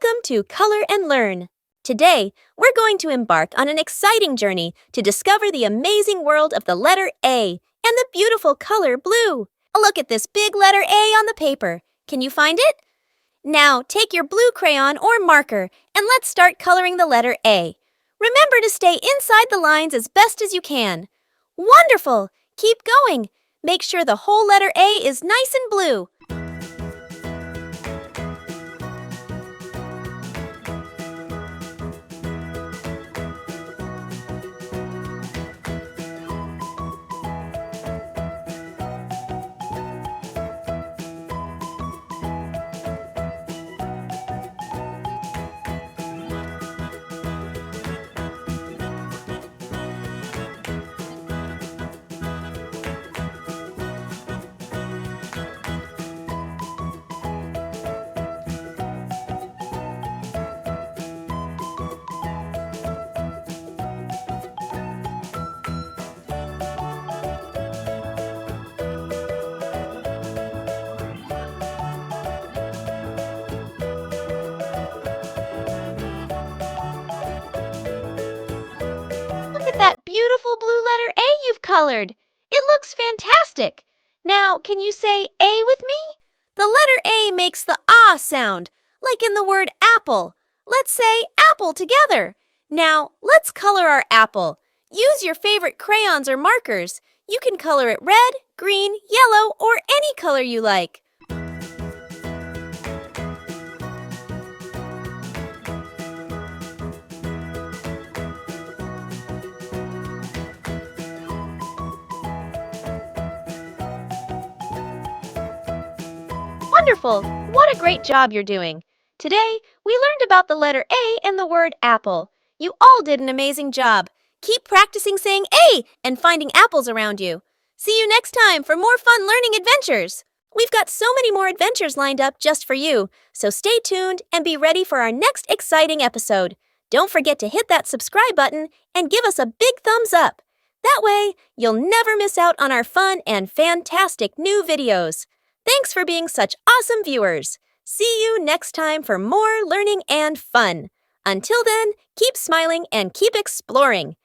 Welcome to Color and Learn. Today, we're going to embark on an exciting journey to discover the amazing world of the letter A and the beautiful color blue. Look at this big letter A on the paper. Can you find it? Now, take your blue crayon or marker and let's start coloring the letter A. Remember to stay inside the lines as best as you can. Wonderful! Keep going. Make sure the whole letter A is nice and blue. Look at that beautiful blue letter A you've colored. It looks fantastic. Now, can you say A with me? The letter A makes the ah sound, like in the word apple. Let's say apple together. Now, let's color our apple. Use your favorite crayons or markers. You can color it red, green, yellow, or any color you like. Wonderful! What a great job you're doing. Today, we learned about the letter A and the word apple. You all did an amazing job. Keep practicing saying A and finding apples around you. See you next time for more fun learning adventures. We've got so many more adventures lined up just for you, so stay tuned and be ready for our next exciting episode. Don't forget to hit that subscribe button and give us a big thumbs up. That way, you'll never miss out on our fun and fantastic new videos. Thanks for being such awesome viewers. See you next time for more learning and fun. Until then, keep smiling and keep exploring.